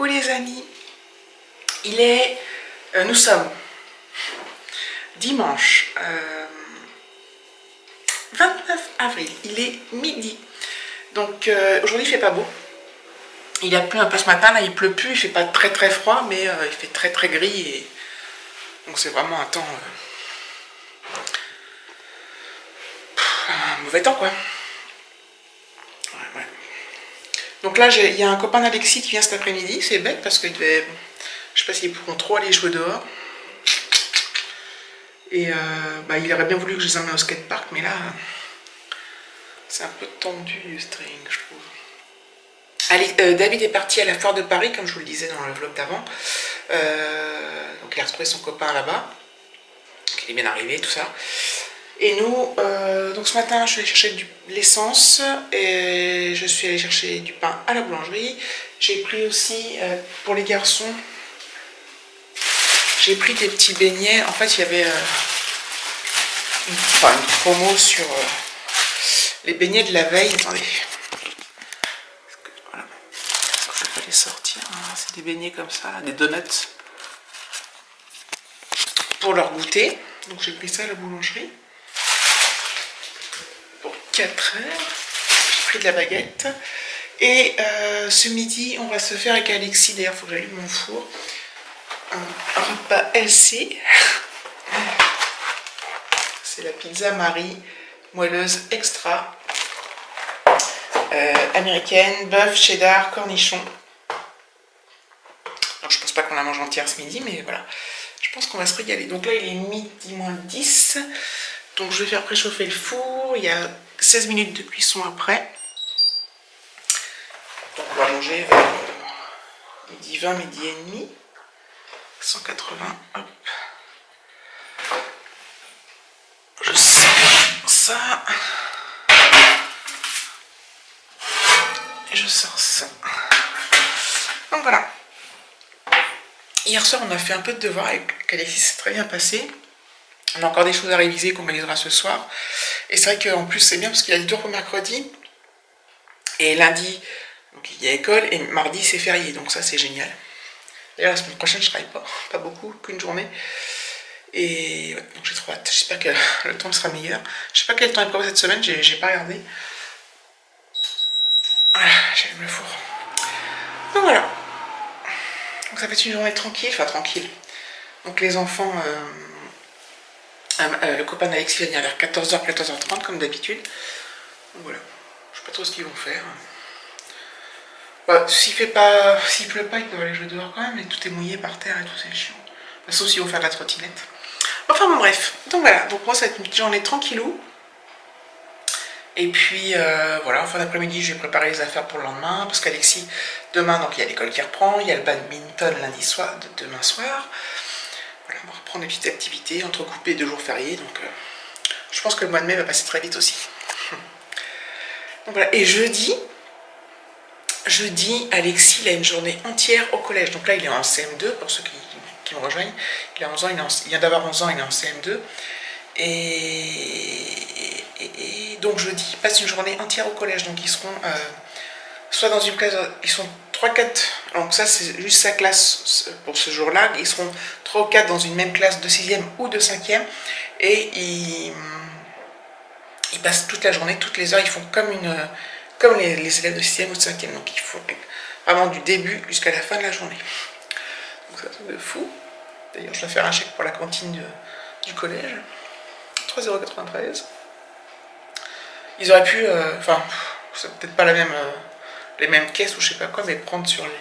Coucou les amis, il est, nous sommes dimanche 29 avril, il est midi, donc aujourd'hui il fait pas beau, il a plu un peu ce matin, là il pleut plus, il fait pas très froid, mais il fait très gris, et donc c'est vraiment un temps, un mauvais temps quoi. Ouais. Donc là, il y a un copain d'Alexis qui vient cet après-midi. C'est bête parce qu'il devait... Je sais pas s'ils pourront trop aller jouer dehors. Et il aurait bien voulu que je les emmène au skatepark, mais là, c'est un peu tendu le string, je trouve. David est parti à la foire de Paris, comme je vous le disais dans le vlog d'avant. Donc il a retrouvé son copain là-bas. Il est bien arrivé, tout ça. Et nous, donc ce matin, je suis allée chercher de l'essence et je suis allée chercher du pain à la boulangerie. J'ai pris aussi, pour les garçons, j'ai pris des petits beignets. En fait, il y avait une promo sur les beignets de la veille. Attendez. Voilà. Je vais pas les sortir. Hein. C'est des beignets comme ça, des donuts. Pour leur goûter. Donc j'ai pris ça à la boulangerie. 4 heures, j'ai pris de la baguette et ce midi on va se faire avec Alexis, d'ailleurs il faut que j'allume mon four, un repas LC. C'est la pizza Marie moelleuse extra américaine, bœuf, cheddar, cornichon. Alors je pense pas qu'on la mange entière ce midi, mais voilà, je pense qu'on va se régaler. Donc là il est midi moins 10, donc je vais faire préchauffer le four. Il y a 16 minutes de cuisson après. Donc on va manger vers midi 20, midi et demi. 180, hop. Je sers ça. Et je sors ça. Donc voilà. Hier soir on a fait un peu de devoir avec Alexis, c'est très bien passé. On a encore des choses à réviser qu'on réalisera ce soir. Et c'est vrai qu'en plus c'est bien parce qu'il y a le tour pour mercredi. Et lundi, donc il y a école. Et mardi c'est férié. Donc ça c'est génial. D'ailleurs la semaine prochaine je travaille pas beaucoup, qu'une journée. Et ouais, donc j'ai trop hâte. J'espère que le temps sera meilleur. Je sais pas quel temps il prévoit cette semaine, j'ai pas regardé. Voilà, j'allume le four. Donc voilà. Donc ça va être une journée tranquille, enfin tranquille. Donc les enfants... le copain d'Alexis va venir vers 14h, 14h30 comme d'habitude. Voilà, je sais pas trop ce qu'ils vont faire. Bah, s'il pleut pas, ils peuvent aller jouer dehors quand même, mais tout est mouillé par terre et tout, c'est chiant. Sauf s'ils vont faire de la trottinette. Enfin bon bref, donc voilà, donc moi ça va être une petite journée tranquillou. Et puis voilà, en fin d'après-midi je vais préparer les affaires pour le lendemain, parce qu'Alexis, demain donc il y a l'école qui reprend, il y a le badminton lundi soir, demain soir. Voilà, on va reprendre des petites activités, entrecoupées de jours fériés, donc je pense que le mois de mai va passer très vite aussi. Donc voilà, et jeudi, Alexis il a une journée entière au collège, donc là il est en CM2, pour ceux qui me rejoignent, il a 11 ans, il vient d'avoir 11 ans, il est en CM2, et donc jeudi, il passe une journée entière au collège, donc ils seront soit dans une classe, ils sont 3-4, donc ça c'est juste sa classe pour ce jour-là, ils seront 3 ou 4 dans une même classe de 6e ou de 5e, et ils passent toute la journée, toutes les heures, ils font comme les élèves de 6e ou de 5e, donc ils font vraiment du début jusqu'à la fin de la journée. Donc c'est un truc de fou. D'ailleurs je dois faire un chèque pour la cantine du collège, 3,93 €. Ils auraient pu, enfin, c'est peut-être pas les mêmes caisses ou je sais pas quoi, mais prendre sur les...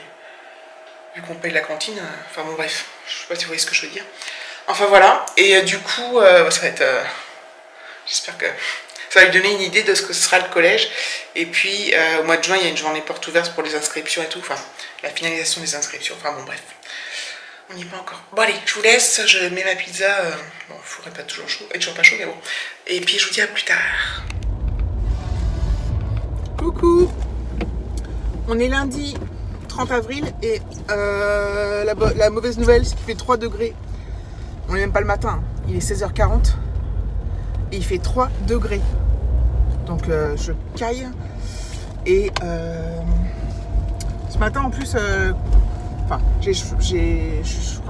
Vu qu'on paye la cantine, enfin bon bref, je sais pas si vous voyez ce que je veux dire. Enfin voilà, et du coup, ça va être... j'espère que ça va lui donner une idée de ce que ce sera le collège. Et puis au mois de juin, il y a une journée porte ouverte pour les inscriptions et tout, enfin la finalisation des inscriptions, enfin bon bref. On n'y est pas encore. Bon allez, je vous laisse, je mets ma pizza, bon, le four n'est pas toujours chaud, et toujours pas chaud, mais bon. Et puis je vous dis à plus tard. Coucou, on est lundi 30 avril et la mauvaise nouvelle c'est qu'il fait 3 degrés. On n'est même pas le matin, il est 16h40 et il fait 3 degrés. Donc je caille. Et ce matin en plus Enfin,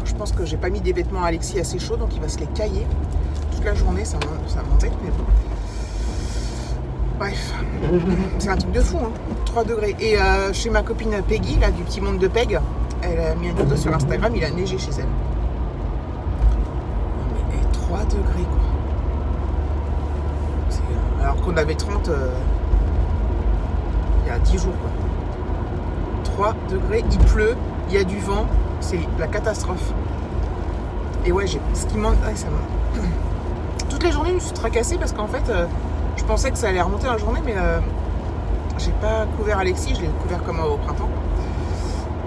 je pense que j'ai pas mis des vêtements à Alexis assez chauds, donc il va se les cailler toute la journée, ça m'embête, mais bon. Bref, c'est un truc de fou, hein. 3 degrés. Et chez ma copine Peggy, là, du petit monde de Peg, elle a mis une photo sur Instagram, il a neigé chez elle. Mais 3 degrés, quoi. Alors qu'on avait 30 il y a 10 jours, quoi. 3 degrés, il pleut, il y a du vent, c'est la catastrophe. Et ouais, ce qui manque, ouais, ça toutes les journées, je me suis tracassée parce qu'en fait, je pensais que ça allait remonter la journée, mais j'ai pas couvert Alexis, je l'ai couvert comme au printemps.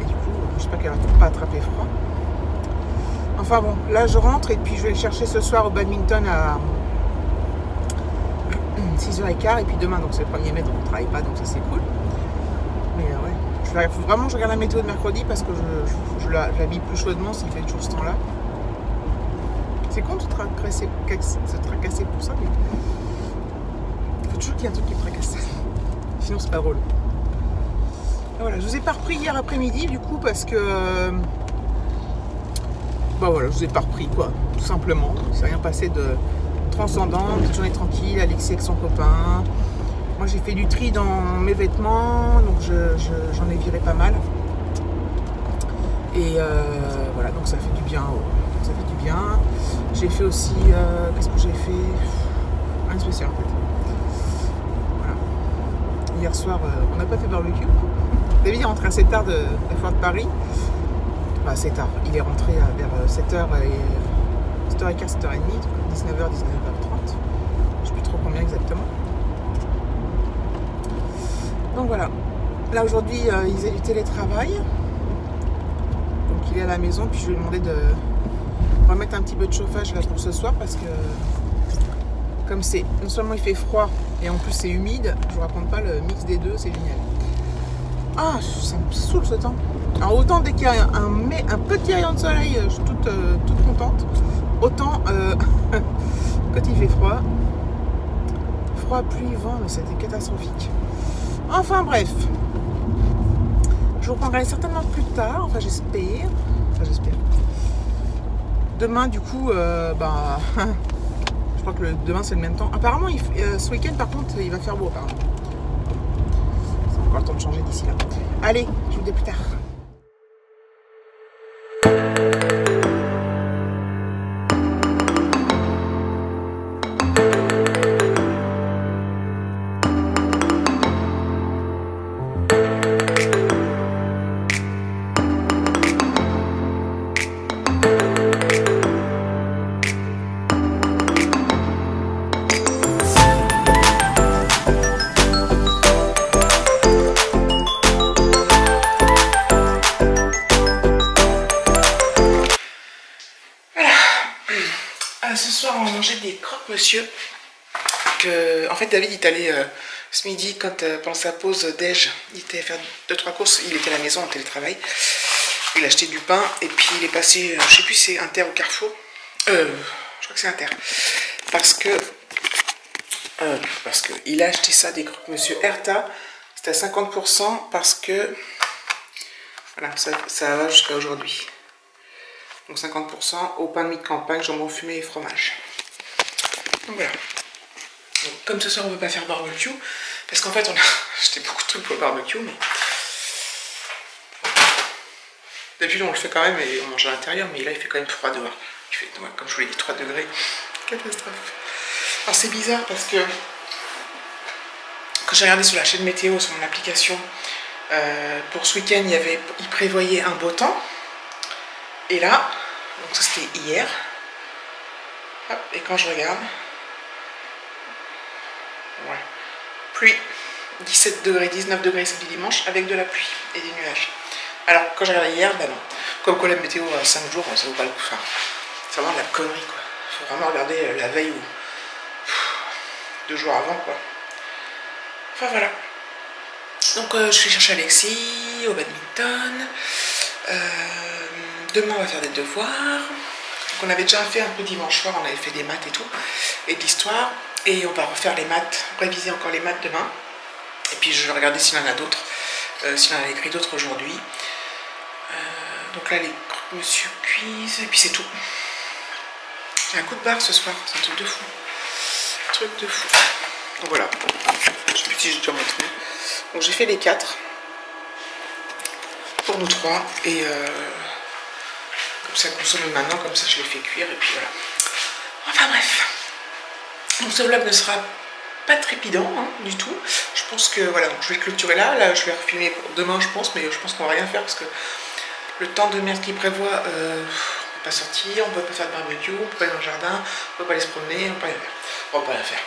Et du coup, j'espère qu'elle va pas attraper froid. Enfin bon, là je rentre et puis je vais le chercher ce soir au badminton à 6h15 et puis demain, donc c'est le 1er mai, donc on ne travaille pas, donc ça c'est cool. Mais ouais, il faut vraiment que je regarde la météo de mercredi parce que je l'habille plus chaudement s'il fait toujours ce temps-là. C'est con de se tracasser pour ça, mais il faut toujours qu'il y ait un truc qui me tracasse. Sinon c'est pas drôle. Et voilà, je vous ai pas repris hier après-midi du coup parce que bah voilà, je vous ai pas repris quoi, tout simplement. Il s'est rien passé de transcendant, une petite journée tranquille, Alexis avec son copain. Moi j'ai fait du tri dans mes vêtements, donc j'en ai viré pas mal. Et voilà, donc ça fait du bien. Ça fait du bien. J'ai fait aussi, qu'est-ce que j'ai fait? Rien de spécial en fait. Voilà. Hier soir, on n'a pas fait barbecue. David est rentré assez tard de la foire de Paris. Enfin, assez tard. Il est rentré vers 7h et 7h15, 7h30, 19h, 19h30. Je sais plus trop combien exactement. Donc voilà. Là aujourd'hui, il faisait du télétravail. Donc il est à la maison, puis je lui ai demandé de remettre un petit peu de chauffage là pour ce soir parce que comme c'est non seulement il fait froid et en plus c'est humide, je vous raconte pas, le mix des deux, c'est génial. Ah, ça me saoule ce temps. Alors autant dès qu'il y a un petit rayon de soleil, je suis toute contente. Autant quand il fait froid, pluie, vent, mais c'était catastrophique. Enfin bref, je vous reprendrai certainement plus tard, enfin j'espère. Demain du coup, bah, je crois que demain c'est le même temps. Apparemment, ce week-end par contre, il va faire beau apparemment. C'est encore le temps de changer d'ici là. Allez, je vous dis plus tard. Ce soir, on va manger des croque-monsieur. En fait, David est allé ce midi, pendant sa pause déj, il était faire 2-3 courses. Il était à la maison en télétravail. Il a acheté du pain et puis il est passé, je sais plus si c'est Inter ou Carrefour. Je crois que c'est Inter. Parce que il a acheté ça, des croque-monsieur Erta. C'était à 50% parce que voilà, ça va jusqu'à aujourd'hui. Donc 50% au pain de mie de campagne, jambon fumé et fromage. Donc voilà. Donc, comme ce soir on ne peut pas faire barbecue, parce qu'en fait on a acheté beaucoup de trucs pour le barbecue, mais d'habitude on le fait quand même et on mange à l'intérieur, mais là il fait quand même froid dehors. Il fait, comme je vous l'ai dit, 3 degrés. Catastrophe. Alors c'est bizarre parce que quand j'ai regardé sur la chaîne météo, sur mon application, pour ce week-end il prévoyait un beau temps. Et là, donc ça c'était hier, hop, et quand je regarde, ouais, pluie, 17 degrés, 19 degrés samedi dimanche, avec de la pluie et des nuages. Alors quand j'ai regardé hier, bah non, comme quoi la météo à 5 jours, ça vaut pas le coup, enfin, c'est vraiment de la connerie quoi. Faut vraiment regarder la veille ou 2 jours avant quoi. Enfin voilà. Donc je vais chercher Alexis au badminton. Demain on va faire des devoirs. Donc, on avait déjà fait un peu dimanche soir, on avait fait des maths et tout, et de l'histoire. Et on va refaire les maths, réviser encore les maths demain. Et puis je vais regarder s'il y en a d'autres, s'il y en a écrit d'autres aujourd'hui. Donc là les croque monsieur cuisent et puis c'est tout. J'ai un coup de barre ce soir, c'est un truc de fou. Un truc de fou. Donc voilà. Je sais plus si j'ai déjà montré. Donc j'ai fait les 4 pour nous 3 et comme ça consomme maintenant, comme ça je les fais cuire et puis voilà. Enfin bref. Donc ce vlog ne sera pas trépidant hein, du tout. Je pense que voilà, donc je vais clôturer là. Là je vais refilmer pour demain je pense, mais je pense qu'on va rien faire parce que le temps de merde qu'il prévoit, on ne peut pas sortir, on ne peut pas faire de barbecue, on ne peut pas aller dans le jardin, on ne peut pas aller se promener, on ne peut pas rien faire. On va pas rien faire.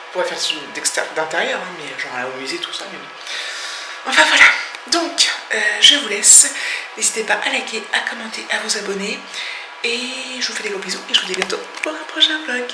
On pourrait faire d'intérieur, hein, mais genre aller au musée, tout ça. Mais bon. Enfin voilà. Donc je vous laisse. N'hésitez pas à liker, à commenter, à vous abonner. Et je vous fais des gros bisous et je vous dis à bientôt pour un prochain vlog.